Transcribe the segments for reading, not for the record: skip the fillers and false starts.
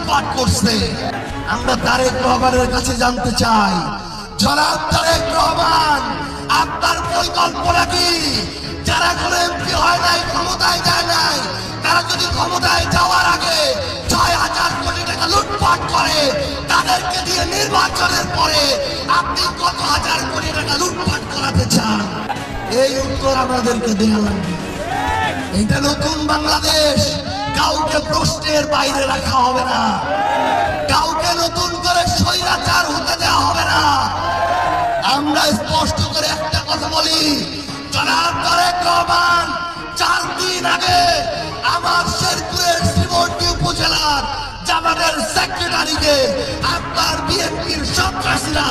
লুটপাট করছে। আমরা তারেক রহমানের কাছে জানতে চাই, জনাব তারেক রহমান, আপনার পরিকল্পনা কি? যারা কোনো এমপি হয় নাই, ক্ষমতায় যায় নাই, তারা যদি ক্ষমতায় যাওয়ার আগে ৬,০০০ কোটি টাকা লুটপাট করে, তাদেরকে দিয়ে নির্বাচনের পরে আপনি কত হাজার কোটি টাকা লুটপাট করাতে চান? এই উত্তর আমাদেরকে দেওয়া লাগবে। এটা নতুন বাংলাদেশ, কাউকে প্রশ্নের বাইরে রাখা হবে না, কাউকে নতুন করে স্বৈরাচার হতে দেওয়া হবে না। আমরা স্পষ্ট করে একটা কথা বলি, জনাব তারেক রহমান ৪ দিন আগে আমার শেরপুরের শ্রীমন্ডি উপজেলার জামাতের সেক্রেটারিকে আপনার বিএনপির সন্ত্রাসীরা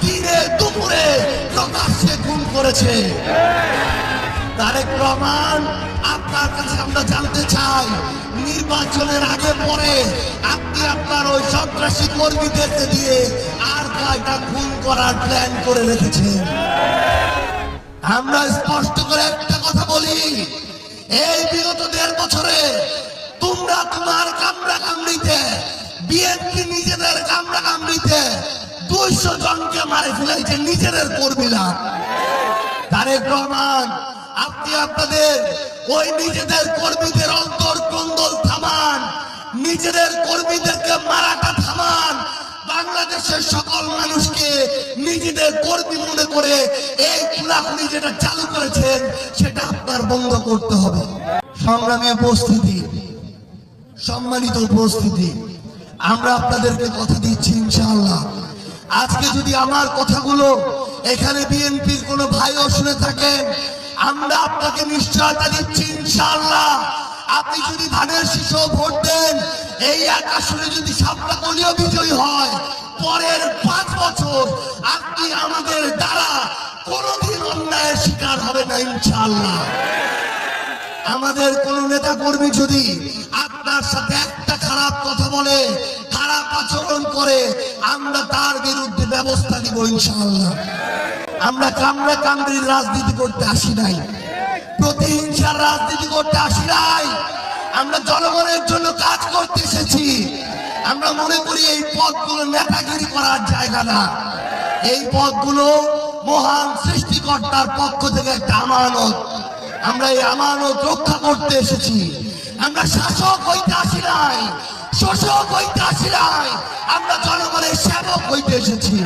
দিনে দুপুরে প্রকাশ্যে খুন করেছে। তারেক রহমান, আপনার কাছে আমরা জানতে চাই, নির্বাচনের আগে পরে আপনি আপনার ওই সন্ত্রাসী কর্মীদেরকে দিয়ে আর কয়টা খুন করার প্ল্যান করে রেখেছেন? আমরা স্পষ্ট করে একটা কথা বলি, এই বিগত ১.৫ বছরে তোমরা তোমার কামড়া কামড়িতে, বিএনপি নিজেদের কামড়া কামড়িতে ২০০ জনকে মারে ফেলাইছে নিজেদের কর্মীরা। তারেক রহমান, আপনি আপনাদের ওই নিজেদের কর্মীদের অন্তর ক্রন্দল থামান, নিজেদের কর্মীদেরকে মারাটা থামান। বাংলাদেশের সকল মানুষকে নিজেদের কর্মী মনে করে এই খুনাখুনি যেটা চালু করেছেন সেটা আপনার বন্ধ করতে হবে। সংগ্রামী উপস্থিতি, সম্মানিত উপস্থিতি, আমরা আপনাদেরকে কথা দিচ্ছি ইনশাআল্লাহ, আজকে যদি আমার কথাগুলো এখানে বিএনপির কোনো ভাইও শুনে থাকেন, আমরা আপনাকে নিশ্চয়তা দিচ্ছি ইনশাআল্লাহ, আপনি যদি ধানের শীষেও ভোট দেন, এই এক আসনে যদি সাপলাকলিও বিজয়ী হয়, পরের ৫ বছর আপনি আমাদের দ্বারা কোনোদিন অন্যায়ের শিকার হবে না ইনশাআল্লাহ। আমাদের কোন নেতা কর্মী যদি আপনার সাথে একটা খারাপ কথা বলে, খারাপ আচরণ করে, আমরা তার বিরুদ্ধে ব্যবস্থা নিব ইনশাআল্লাহ। আমরা কামড়া কামড়ির রাজনীতি করতে আসি নাই, প্রতিহিংসার রাজনীতি করতে আসি নাই, আমরা জনগণের জন্য কাজ করতে এসেছি। আমরা মনে করি এই পদগুলো নেতাগিরি করার জায়গা না, এই পদগুলো মহান সৃষ্টিকর্তার পক্ষ থেকে একটা আমানত। আমরা এই আমানত রক্ষা করতে এসেছি। আমরা শাসক হইতে আসি নাই, শোষক হইতে আসি নাই, আমরা জনগণের সেবক হইতে এসেছি।